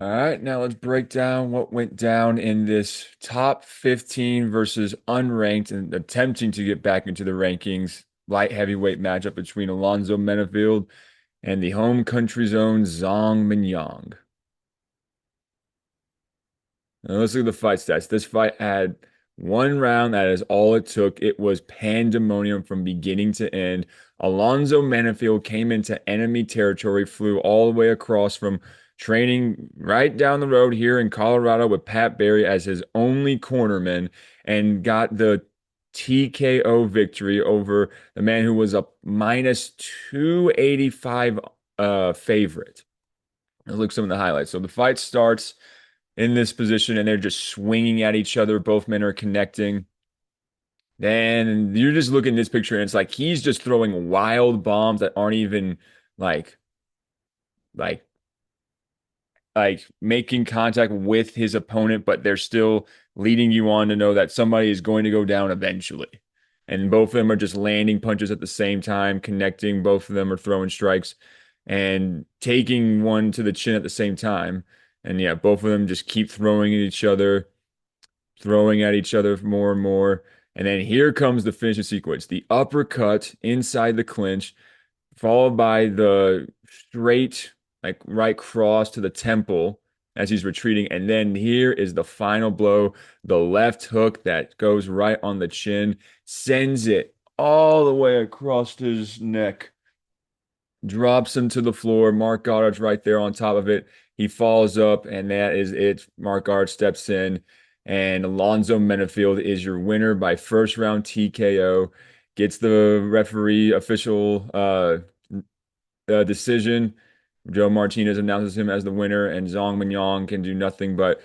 All right, now let's break down what went down in this top 15 versus unranked and attempting to get back into the rankings light heavyweight matchup between Alonzo Menefield and the home country's own Zhang Mingyang. Now let's look at the fight stats. This fight had one round. That is all it took. It was pandemonium from beginning to end. Alonzo Menefield came into enemy territory, flew all the way across from training right down the road here in Colorado with Pat Barry as his only cornerman and got the TKO victory over the man who was a minus 285 favorite. Let's look at some of the highlights. So the fight starts in this position and they're just swinging at each other. Both men are connecting. Then you're just looking at this picture and it's like he's just throwing wild bombs that aren't even like like making contact with his opponent, but they're still leading you on to know that somebody is going to go down eventually. And both of them are just landing punches at the same time, connecting. Both of them are throwing strikes and taking one to the chin at the same time. And yeah, both of them just keep throwing at each other more and more. And then here comes the finishing sequence, the uppercut inside the clinch, followed by the straight, like right cross to the temple as he's retreating. And then here is the final blow, the left hook that goes right on the chin, sends it all the way across his neck, drops him to the floor. Mark Goddard's right there on top of it. He falls up, and that is it. Mark Goddard steps in, and Alonzo Menefield is your winner by first round TKO. Gets the referee official decision. Joe Martinez announces him as the winner, and Zhang Mingyang can do nothing but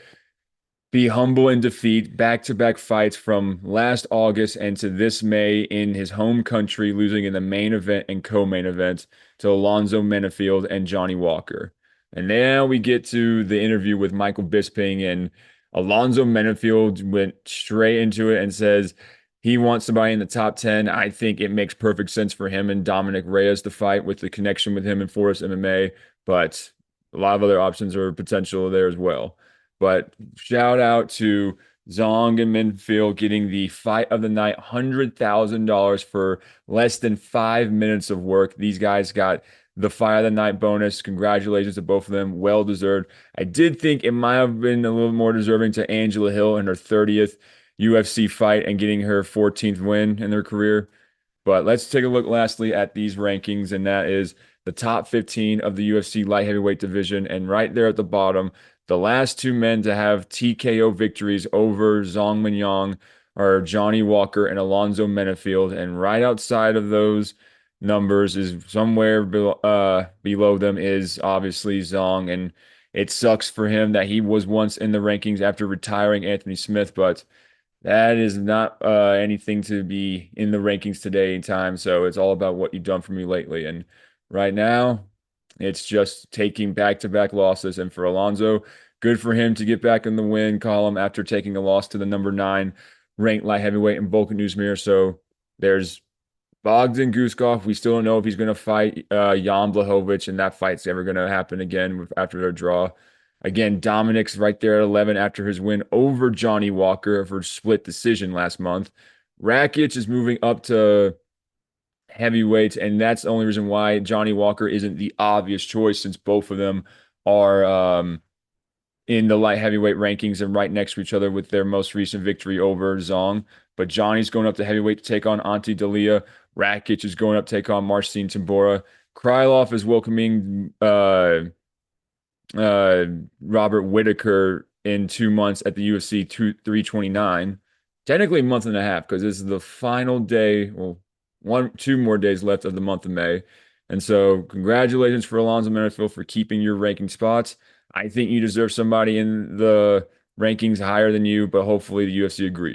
be humble in defeat. Back-to-back fights from last August and to this May in his home country, losing in the main event and co-main event to Alonzo Menefield and Johnny Walker. And now we get to the interview with Michael Bisping, and Alonzo Menefield went straight into it and says he wants somebody in the top 10. I think it makes perfect sense for him and Dominic Reyes to fight with the connection with him in Forest MMA, but a lot of other options are potential there as well. But shout out to Zhang and Minfield getting the fight of the night, $100,000 for less than 5 minutes of work. These guys got the fight of the night bonus. Congratulations to both of them. Well deserved. I did think it might have been a little more deserving to Angela Hill in her 30th UFC fight and getting her 14th win in their career. But let's take a look lastly at these rankings, and that is the top 15 of the UFC light heavyweight division. And right there at the bottom, the last two men to have TKO victories over Zhang Mingyang are Johnny Walker and Alonzo Menefield. And right outside of those numbers is somewhere below them is obviously Zhang. And it sucks for him that he was once in the rankings after retiring Anthony Smith, but that is not anything to be in the rankings today in time. So it's all about what you've done for me lately. And right now, it's just taking back-to-back losses. And for Alonzo, good for him to get back in the win column after taking a loss to the number 9 ranked light heavyweight in Volkan Oezdemir. So there's Bogdan Guskov. We still don't know if he's going to fight Jan Blachowicz, and that fight's ever going to happen again after their draw. Again, Dominic's right there at 11 after his win over Johnny Walker for split decision last month. Rakic is moving up to heavyweight, and that's the only reason why Johnny Walker isn't the obvious choice since both of them are in the light heavyweight rankings and right next to each other with their most recent victory over Zhang. But Johnny's going up to heavyweight to take on Ante Dalia. Rakic is going up to take on Marcin Tybura. Krylov is welcoming uh, Robert Whitaker in 2 months at the UFC 329. Technically a month and a half because this is the final day, well, 2 more days left of the month of May. And so congratulations for Alonzo Menefield for keeping your ranking spots. I think you deserve somebody in the rankings higher than you, but hopefully the UFC agrees.